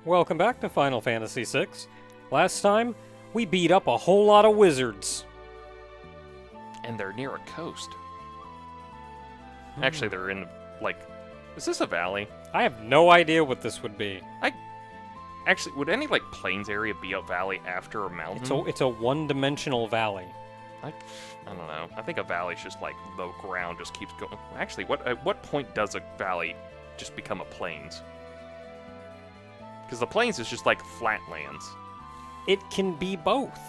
Welcome back to Final Fantasy VI. Last time, we beat up a whole lot of wizards. And they're near a coast. Actually, they're in, like... Is this a valley? I have no idea what this would be. Actually, would any, like, plains area be a valley after a mountain? It's a one-dimensional valley. I don't know. I think a valley's just, like, the ground just keeps going... Actually, at what point does a valley just become a plains? Because the plains is just, like, flat lands. It can be both.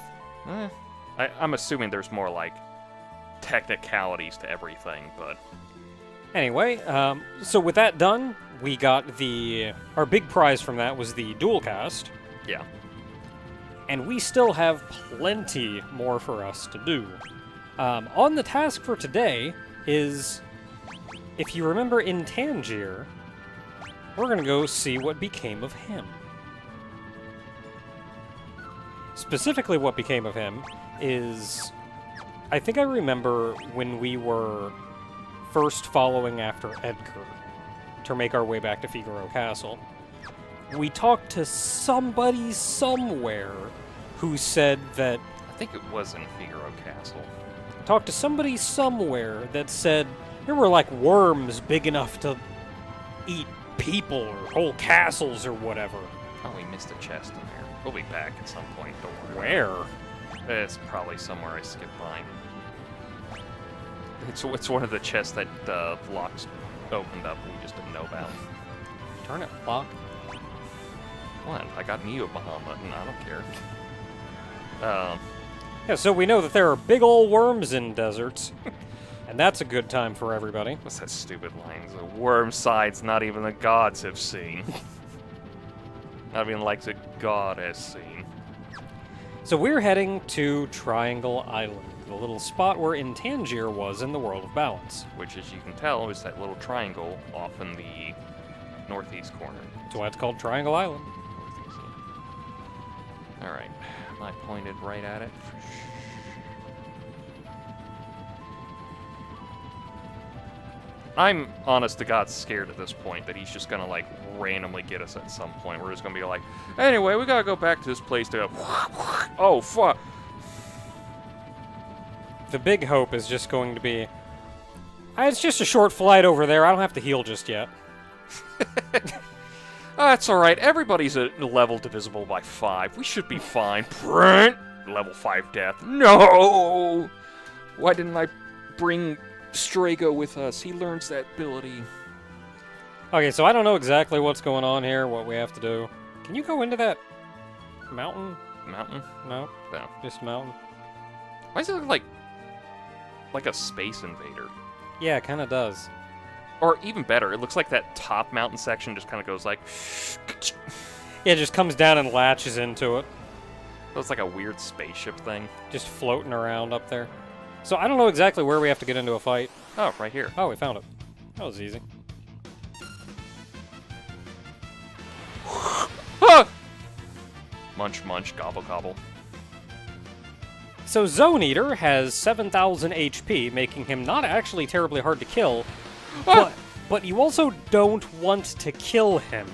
I'm assuming there's more, like, technicalities to everything, but... Anyway, so with that done, we got our big prize from that was the dual cast. Yeah. And we still have plenty more for us to do. On the task for today is, if you remember in Tangier, we're going to go see what became of him. Specifically what became of him is, I think I remember when we were first following after Edgar to make our way back to Figaro Castle. We talked to somebody somewhere who said that... I think it was in Figaro Castle. Talked to somebody somewhere that said there were like worms big enough to eat people or whole castles or whatever. Oh, we missed a chest in there. We'll be back at some point, don't worry. Where? It's probably somewhere I skipped by. It's one of the chests that the locks opened up and we just didn't know about. Turn it, lock. What? I got Neo Bahamut and I don't care. Yeah, so we know that there are big ol' worms in deserts. And that's a good time for everybody. What's that stupid line? The worm sides not even the gods have seen. Not even like the god has seen. So we're heading to Triangle Island, the little spot where Tangier was in the World of Balance. Which, as you can tell, is that little triangle off in the northeast corner. That's why it's called Triangle Island. Alright, am I pointed right at it? I'm, honest to God, scared at this point that he's just gonna, like, randomly get us at some point. We're just gonna be like, anyway, we gotta go back to this place to... Oh, fuck! The big hope is just going to be... It's just a short flight over there. I don't have to heal just yet. That's alright. Everybody's a level divisible by 5. We should be fine. Print! Level 5 death. No! Why didn't I bring Strago with us? He learns that ability. Okay, so I don't know exactly what's going on here, what we have to do. Can you go into that mountain? Mountain? No, No. just mountain. Why does it look like a space invader? Yeah, it kind of does. Or even better, it looks like that top mountain section just kind of goes like... Yeah, it just comes down and latches into it. Looks like a weird spaceship thing. Just floating around up there. So I don't know exactly where we have to get into a fight. Oh, right here. Oh, we found it. That was easy. Ah! Munch, munch, gobble, gobble. So Zone Eater has 7,000 HP, making him not actually terribly hard to kill, but you also don't want to kill him.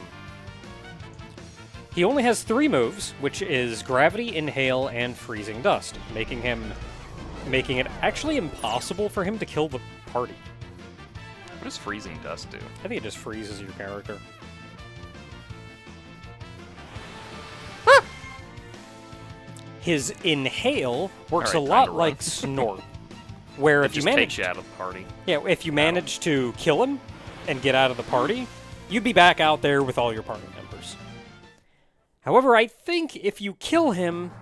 He only has 3 moves, which is Gravity, Inhale, and Freezing Dust, making it actually impossible for him to kill the party. What does freezing dust do? I think it just freezes your character. Ah! His Inhale works Alright, a lot time to like run. Snort, where It if you just manage takes you out of the party. Yeah, if you manage to kill him and get out of the party, you'd be back out there with all your party members. However, I think if you kill him,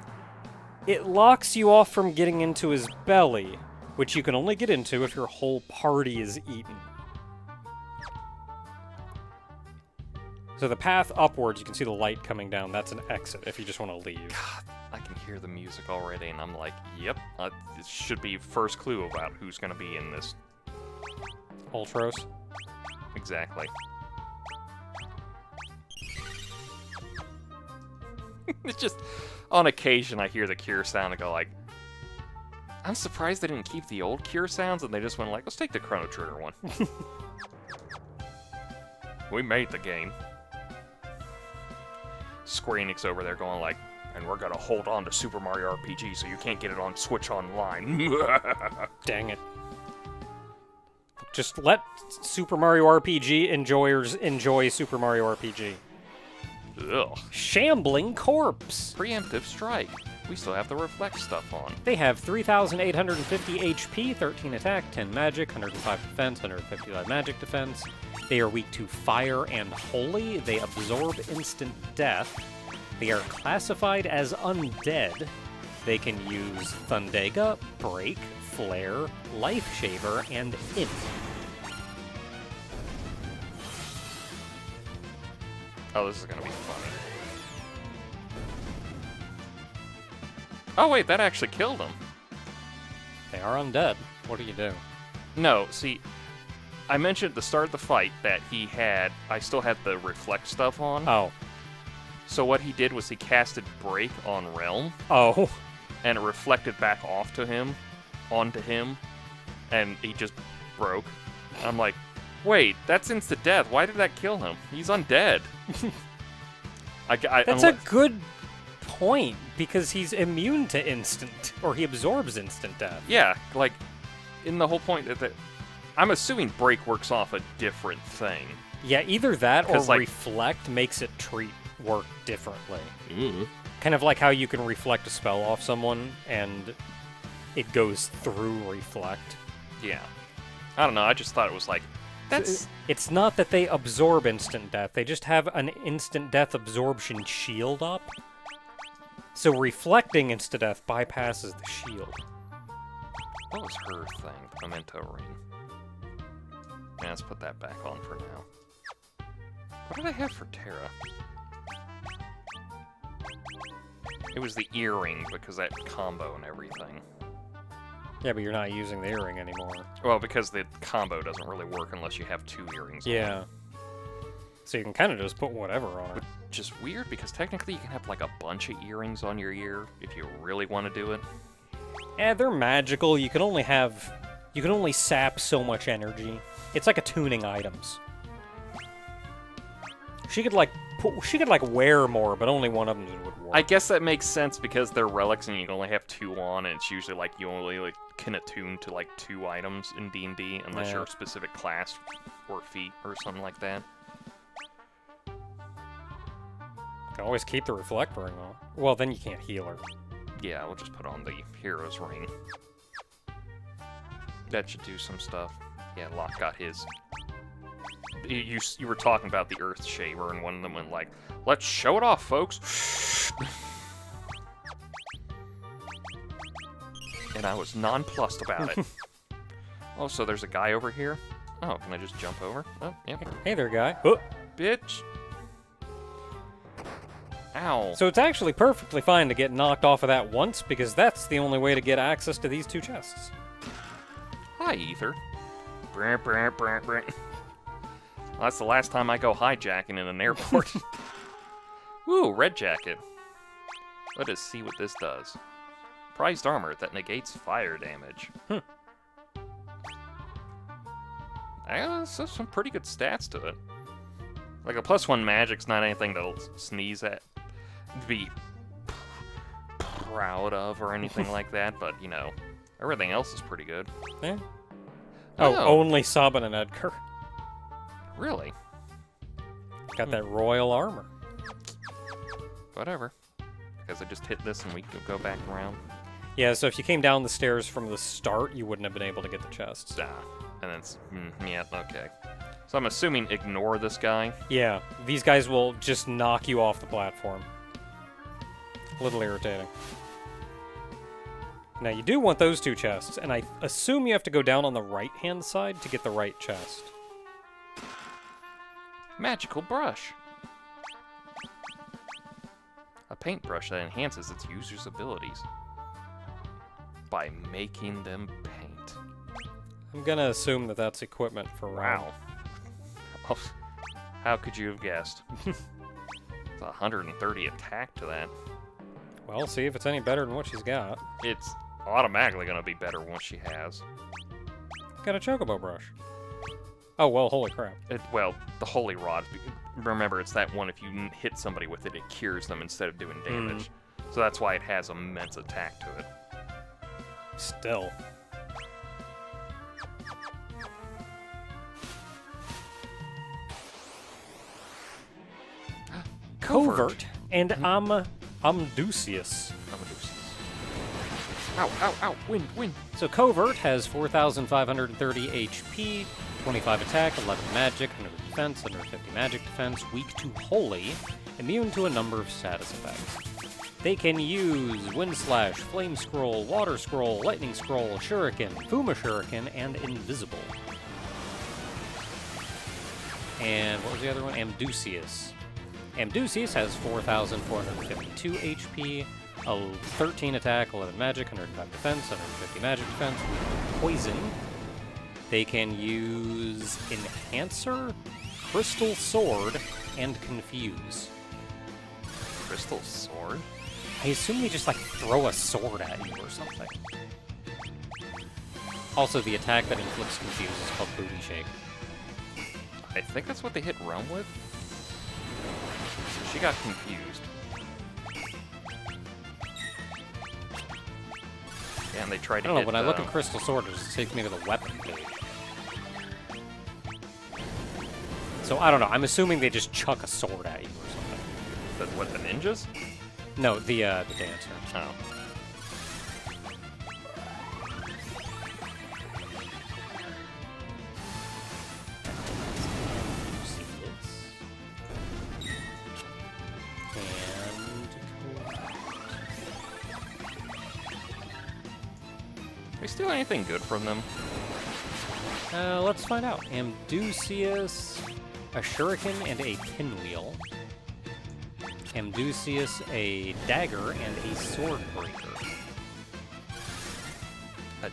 it locks you off from getting into his belly, which you can only get into if your whole party is eaten. So the path upwards, you can see the light coming down. That's an exit if you just want to leave. God, I can hear the music already, and I'm like, yep, this should be first clue about who's going to be in this. Ultros. Exactly. It's just, on occasion, I hear the Cure sound and go like, I'm surprised they didn't keep the old Cure sounds, and they just went like, let's take the Chrono Trigger one. We made the game. Square Enix over there going like, and we're gonna hold on to Super Mario RPG so you can't get it on Switch Online. Dang it. Just let Super Mario RPG enjoyers enjoy Super Mario RPG. Ugh. Shambling Corpse. Preemptive Strike. We still have the reflect stuff on. They have 3,850 HP, 13 attack, 10 magic, 105 defense, 155 magic defense. They are weak to fire and holy. They absorb instant death. They are classified as undead. They can use Thundega, Break, Flare, Life Shaver, and Int. Oh, this is gonna be funny. Oh wait, that actually killed him. They are undead. What do you do? No, see, I mentioned at the start of the fight that I still had the reflect stuff on. Oh. So what he did was he casted Break on Realm, Oh. and it reflected back onto him, and he just broke. I'm like, wait, that's instant death. Why did that kill him? He's undead. That's a good point, because he's immune to instant, or he absorbs instant death. Yeah, like, in the whole point that I'm assuming Break works off a different thing. Yeah, either that or like, Reflect makes it treat work differently. Mm. Kind of like how you can reflect a spell off someone, and it goes through Reflect. Yeah. I don't know, I just thought it was like, that's... It's not that they absorb instant death, they just have an instant death absorption shield up. So reflecting instant death bypasses the shield. What was her thing? The Memento Ring. Yeah, let's put that back on for now. What did I have for Terra? It was the earring, because that combo and everything. Yeah, but you're not using the earring anymore. Well, because the combo doesn't really work unless you have 2 earrings on. Yeah. So you can kind of just put whatever on it. Which is weird, because technically you can have like a bunch of earrings on your ear if you really want to do it. Yeah, they're magical. You can only sap so much energy. It's like a tuning items. She could like wear more, but only one of them would work. I guess that makes sense because they're relics and you can only have 2 on, and it's usually like you only like can attune to like 2 items in D&D unless you're a specific class or feat or something like that. Can always keep the reflect ring on. Well, then you can't heal her. Yeah, we'll just put on the hero's ring. That should do some stuff. Yeah, Locke got his. You were talking about the Earth Shaver, and one of them went like, "Let's show it off, folks." And I was nonplussed about it. Oh, so there's a guy over here? Oh, can I just jump over? Oh, yep. Hey there, guy. Oh. Bitch. Ow. So it's actually perfectly fine to get knocked off of that once, because that's the only way to get access to these 2 chests. Hi, Ether. Brr, brr, brr, brr. Well, that's the last time I go hijacking in an airport. Ooh, red jacket. Let us see what this does. Prized armor that negates fire damage. That's some pretty good stats to it. Like a +1 magic's not anything that'll sneeze at, be proud of or anything like that, but you know, everything else is pretty good. Yeah. Oh, only Sabin and Edgar. Really? Got that royal armor. Whatever. Because I just hit this and we can go back around. Yeah, so if you came down the stairs from the start, you wouldn't have been able to get the chests. Ah, and it's, yeah, okay. So I'm assuming ignore this guy. Yeah, these guys will just knock you off the platform. A little irritating. Now, you do want those 2 chests, and I assume you have to go down on the right-hand side to get the right chest. Magical brush. A paintbrush that enhances its user's abilities by making them paint. I'm gonna assume that that's equipment for Ron. Wow. How could you have guessed? It's 130 attack to that. Well, see if it's any better than what she's got. It's automatically going to be better than what she has. Got a chocobo brush. Oh, well, holy crap. Well, the holy rod. remember, it's that one if you hit somebody with it, it cures them instead of doing damage. So that's why it has immense attack to it. Still. Covert and Amdusius. Ow, ow, ow, win. So Covert has 4,530 HP, 25 attack, 11 magic, 100 defense, 150 magic defense, weak to holy, immune to a number of status effects. They can use Wind Slash, Flame Scroll, Water Scroll, Lightning Scroll, Shuriken, Fuma Shuriken, and Invisible. And what was the other one? Amdusius. Amdusius has 4,452 HP, 13 attack, 11 magic, 105 defense, 150 magic defense, poison. They can use Enhancer, Crystal Sword, and Confuse. Crystal Sword? I assume they just, like, throw a sword at you or something. Also, the attack that inflicts Confuse is called Booty Shake. I think that's what they hit Realm with. She got confused. Yeah, and they tried to I don't know, hit, when I look at Crystal Sword, it just takes me to the weapon page. So, I don't know, I'm assuming they just chuck a sword at you or something. That's what, the ninjas? No, the dancer. Oh. We steal anything good from them? Let's find out. Amdusius, a shuriken, and a pinwheel. Amdusius, a dagger, and a sword breaker. A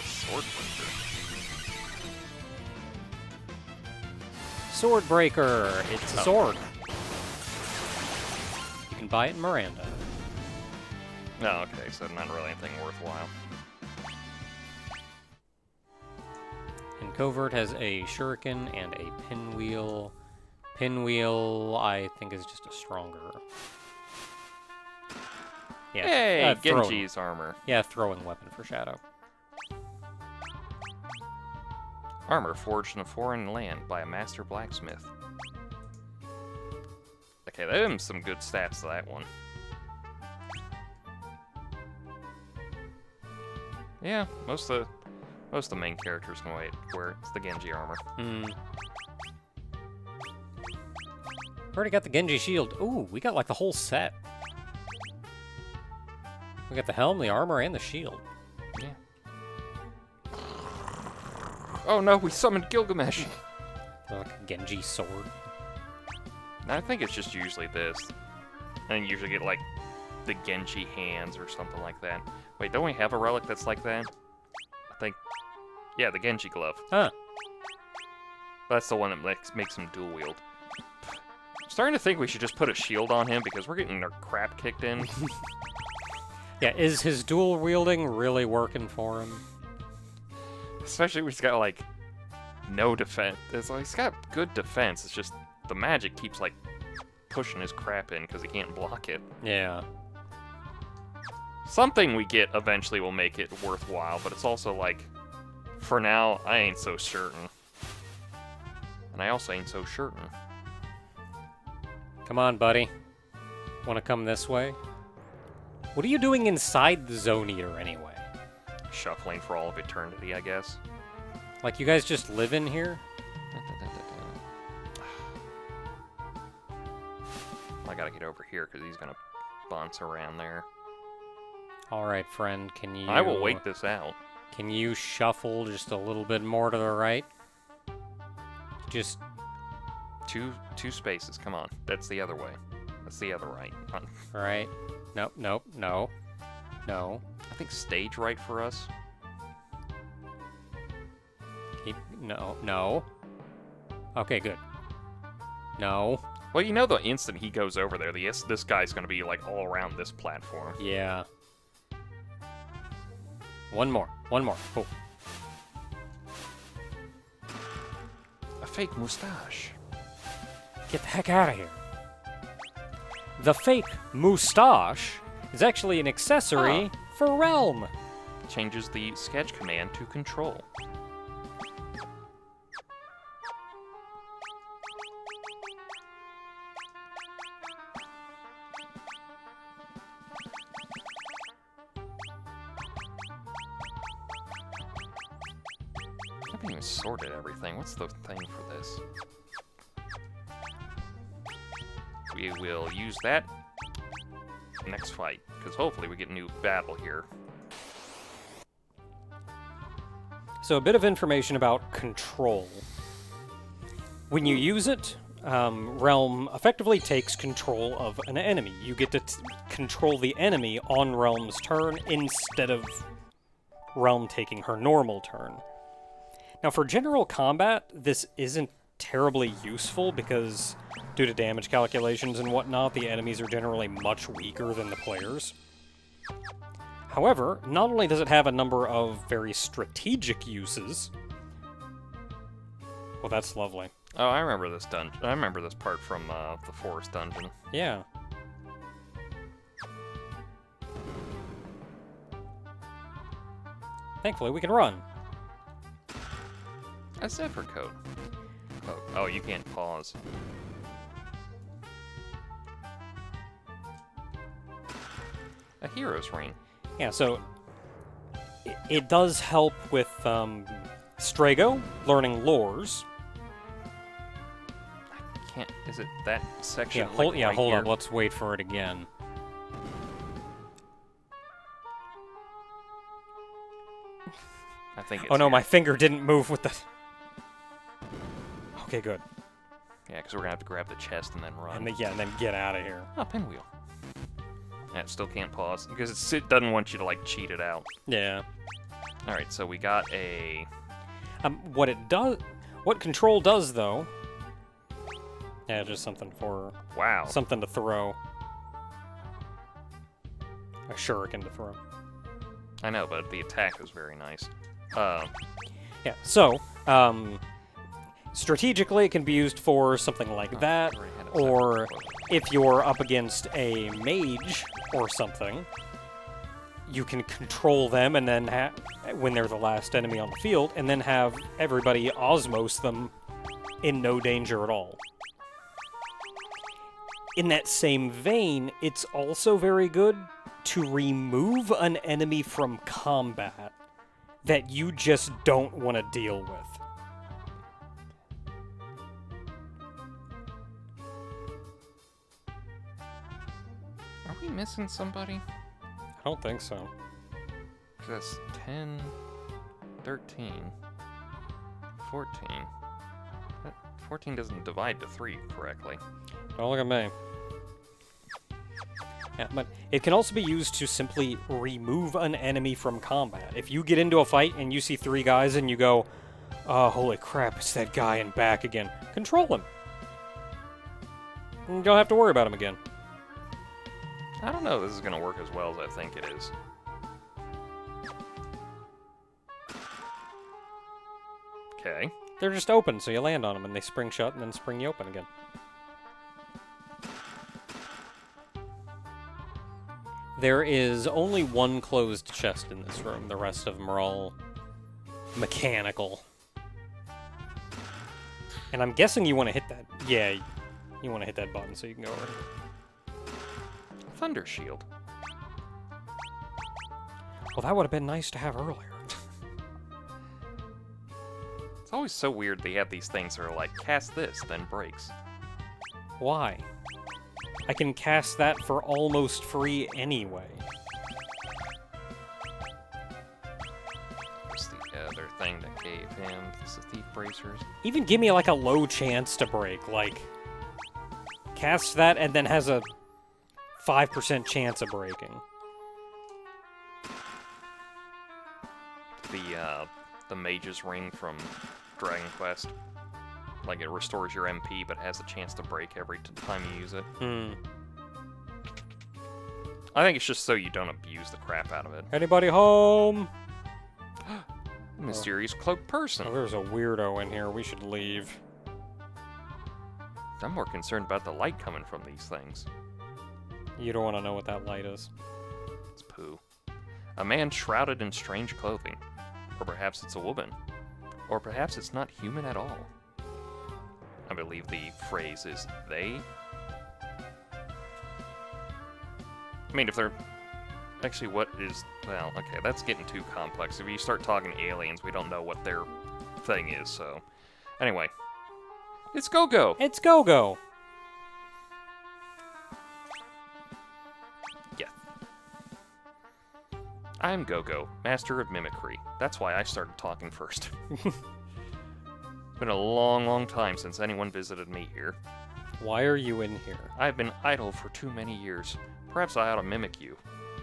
sword breaker? Sword breaker! It's a sword. You can buy it in Miranda. Oh, okay, so not really anything worthwhile. And Covert has a shuriken and a pinwheel. Pinwheel, I think, is just a stronger. Yeah, hey, Genji's armor. Yeah, throwing weapon for Shadow. Armor forged in a foreign land by a master blacksmith. Okay, there's some good stats to that one. Yeah, most of the main characters can wear it's the Genji armor. Already got the Genji shield. Ooh, we got like the whole set. We got the helm, the armor, and the shield. Yeah. Oh no, we summoned Gilgamesh. Like a Genji sword. I think it's just usually this. And you usually get like the Genji hands or something like that. Wait, don't we have a relic that's like that? I think. Yeah, the Genji glove. Huh. That's the one that makes him dual wield. I'm starting to think we should just put a shield on him because we're getting our crap kicked in. Yeah, is his dual wielding really working for him? Especially when he's got like no defense. It's like he's got good defense. It's just the magic keeps like pushing his crap in because he can't block it. Yeah. Something we get eventually will make it worthwhile, but it's also like, for now, I ain't so certain. And I also ain't so certain. Come on, buddy. Want to come this way? What are you doing inside the Zone Eater anyway? Shuffling for all of eternity, I guess. Like, you guys just live in here? I gotta get over here because he's gonna bounce around there. Alright, friend, can you... I will wait this out. Can you shuffle just a little bit more to the right? Just... Two spaces, come on. That's the other way. That's the other right. Alright. Nope, nope, no. No. I think stage right for us. No. Okay, good. No. Well, you know the instant he goes over there, this guy's gonna be, like, all around this platform. Yeah. One more. Cool. A fake mustache. Get the heck out of here. The fake Mustache is actually an accessory for Realm. Changes the sketch command to control. I haven't even sorted everything. What's the thing for this? We will use that next fight, because hopefully we get a new battle here. So a bit of information about control. When you use it, Realm effectively takes control of an enemy. You get to control the enemy on Realm's turn instead of Realm taking her normal turn. Now for general combat, this isn't terribly useful because due to damage calculations and whatnot, the enemies are generally much weaker than the players. However, not only does it have a number of very strategic uses... Well, that's lovely. Oh, I remember this dungeon. I remember this part from the forest dungeon. Yeah. Thankfully, we can run. A Zephyr code. Oh, you can't pause. A hero's ring. Yeah, so it does help with Strago learning lores. I can't. Is it that section? Yeah, hold here? up. Let's wait for it again. I think. It's Oh no, here. my finger didn't move with the. Okay, good. Yeah, because we're gonna have to grab the chest and then run. And then get out of here. Oh, pinwheel. Yeah, it still can't pause because it doesn't want you to like cheat it out. Yeah. All right, so we got a. What control does though? Yeah, just something for Wow. something to throw. A shuriken to throw. I know, but the attack is very nice. Yeah. So, strategically, it can be used for something like that, already had a or second quote. if you're up against a mage or something, you can control them and then when they're the last enemy on the field, and then have everybody osmose them in no danger at all. In that same vein, it's also very good to remove an enemy from combat that you just don't want to deal with. Are we missing somebody? I don't think so. That's 10, 13, 14. That 14 doesn't divide to 3 correctly. Don't look at me. Yeah, but it can also be used to simply remove an enemy from combat. If you get into a fight and you see 3 guys and you go, oh, holy crap, it's that guy and back again. Control him. And you don't have to worry about him again. I don't know if this is going to work as well as I think it is. Okay. They're just open, so you land on them and they spring shut and then spring you open again. There is only one closed chest in this room. The rest of them are all mechanical. And I'm guessing you want to hit that. Yeah, you want to hit that button so you can go over. Thunder Shield. Well, that would have been nice to have earlier. It's always so weird they have these things that are like, cast this, then breaks. Why? I can cast that for almost free anyway. What's the other thing that gave him the Thief Bracers? Even give me like a low chance to break. Like, cast that and then has a 5% chance of breaking. The Mage's Ring from Dragon Quest. Like, it restores your MP, but has a chance to break every time you use it. I think it's just so you don't abuse the crap out of it. Anybody home? Mysterious cloaked person. Oh, there's a weirdo in here. We should leave. I'm more concerned about the light coming from these things. You don't want to know what that light is. It's poo. A man shrouded in strange clothing. Or perhaps it's a woman. Or perhaps it's not human at all. I believe the phrase is they. I mean, if they're... Actually, what is... Well, okay, that's getting too complex. If you start talking aliens, we don't know what their thing is, so... Anyway. It's Gogo! It's Gogo! Yeah. I'm Gogo, master of mimicry. That's why I started talking first. Been a long, long time since anyone visited me here. Why are you in here? I've been idle for too many years. Perhaps I ought to mimic you.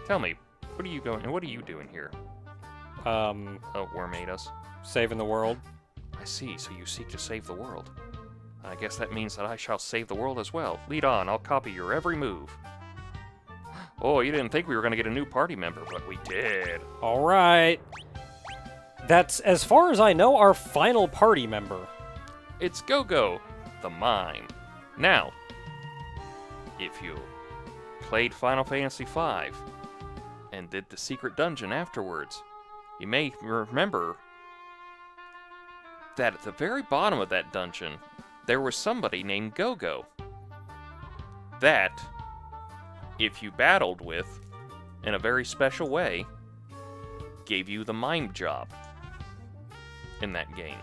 Tell me, what are you doing here? Oh, worm ate us. Saving the world. I see, so you seek to save the world. I guess that means that I shall save the world as well. Lead on, I'll copy your every move. Oh, you didn't think we were going to get a new party member, but we did. Alright. That's, as far as I know, our final party member. It's Gogo, the Mime. Now, if you played Final Fantasy V and did the secret dungeon afterwards, you may remember that at the very bottom of that dungeon, there was somebody named Gogo. That, if you battled with, in a very special way, gave you the mime job in that game.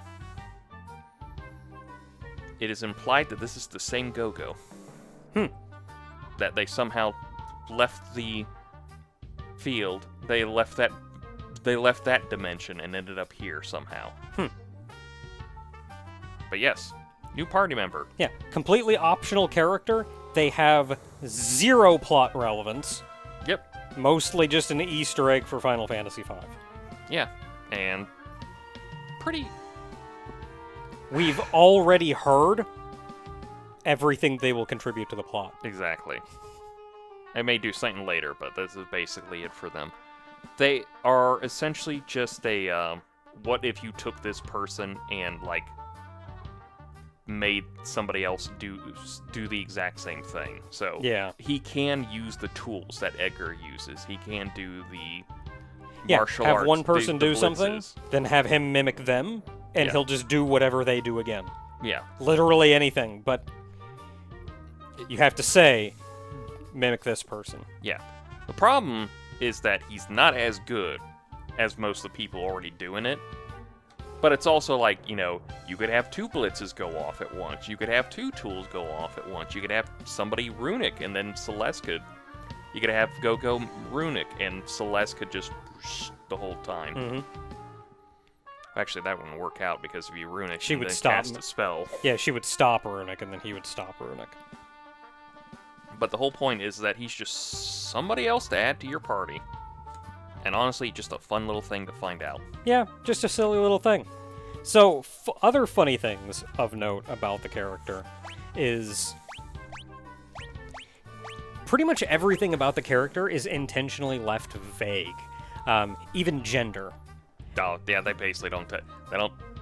It is implied that this is the same Gogo. That they somehow left the field, they left that dimension and ended up here somehow. But yes, new party member. Yeah, completely optional character. They have zero plot relevance. Yep. Mostly just an Easter egg for Final Fantasy V. Yeah, and pretty... We've already heard everything they will contribute to the plot. Exactly. I may do something later, but this is basically it for them. They are essentially just a, what if you took this person and, like, made somebody else do the exact same thing. So yeah, he can use the tools that Edgar uses. He can do the yeah, martial arts. Have one person the do something, then have him mimic them, and he'll just do whatever they do again. Yeah. Literally anything, but you have to say, mimic this person. Yeah. The problem is that he's not as good as most of the people already doing it. But it's also like, you know, you could have two blitzes go off at once. You could have two tools go off at once. You could have somebody runic, and then Celeste could... You could have Gogo runic, and Celeste could just the whole time. Mm-hmm. Actually, that wouldn't work out, because if you runic, she would then stop cast a spell. Yeah, she would stop runic, and then he would stop runic. But the whole point is that he's just somebody else to add to your party. And honestly, just a fun little thing to find out. Yeah, just a silly little thing. So, other funny things of note about the character is... pretty much everything about the character is intentionally left vague. Even gender. Oh, yeah, they basically don't...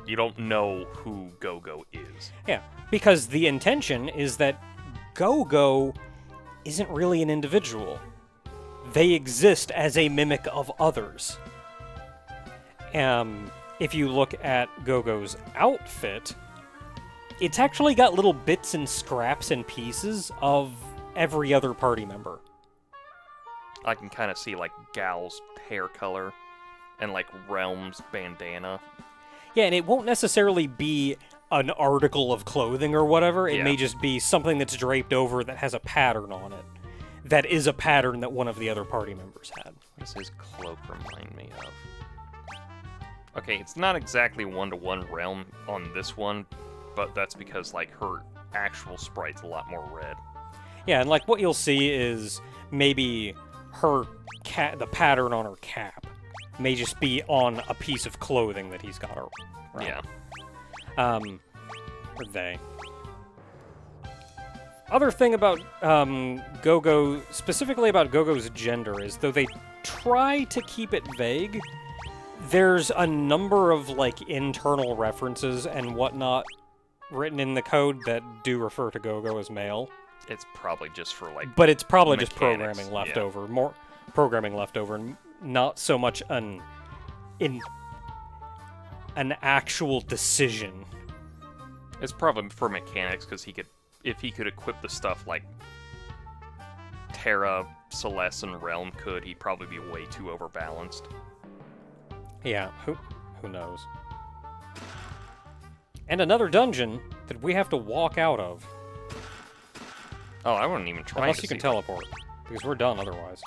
You don't know who Gogo is. Yeah, because the intention is that Gogo isn't really an individual. They exist as a mimic of others. If you look at Gogo's outfit, it's actually got little bits and scraps and pieces of every other party member. I can kind of see, like, Gal's hair color and, like, Realm's bandana. Yeah, and it won't necessarily be an article of clothing or whatever. It may just be something that's draped over that has a pattern on it. That is a pattern that one of the other party members had. What does his cloak remind me of? Okay, it's not exactly one-to-one Realm on this one, but that's because, like, her actual sprite's a lot more red. Yeah, and, like, what you'll see is maybe her the pattern on her cap may just be on a piece of clothing that he's got around. Yeah. Or they. Other thing about Gogo, specifically about Gogo's gender, is though they try to keep it vague, there's a number of, like, internal references and whatnot written in the code that do refer to Gogo as male. It's probably just for, like, But it's probably just mechanics, programming yeah. left over. More programming left over, and not so much an actual decision. It's probably for mechanics, because if he could equip the stuff like Terra, Celeste, and Realm could, he'd probably be way too overbalanced. Yeah, who knows? And another dungeon that we have to walk out of. Oh, I wasn't even trying Unless to you can see teleport, because we're done otherwise.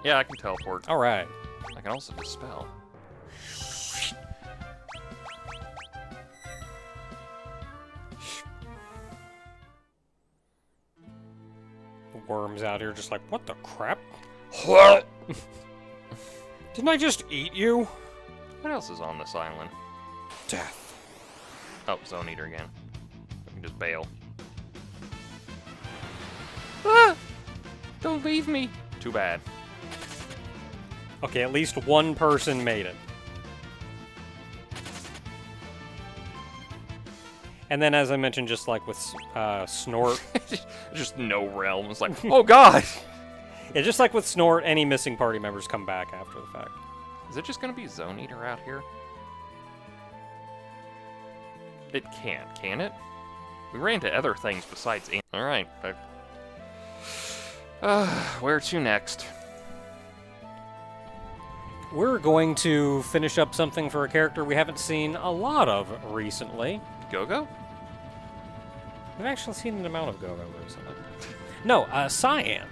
Yeah, I can teleport. All right. I can also dispel. The worms out here just like, what the crap? What? Didn't I just eat you? What else is on this island? Death. Oh, Zone Eater again. I can just bail. Ah! Don't leave me! Too bad. Okay, at least one person made it. And then, as I mentioned, just like with Snort, Just no realms. Like, oh god! yeah, just like with Snort, any missing party members come back after the fact. Is it just gonna be Zone Eater out here? It can't, can it? We ran into other things besides. Alright. Where to next? We're going to finish up something for a character we haven't seen a lot of recently. Gogo? We've actually seen an amount of Gogo recently. No, Cyan.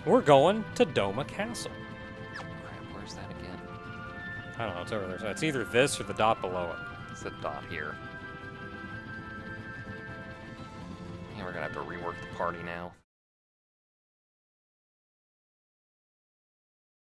We're going to Doma Castle. Crap, where's that again? I don't know, it's over there. So it's either this or the dot below it. It's the dot here. Yeah, we're gonna have to rework the party now.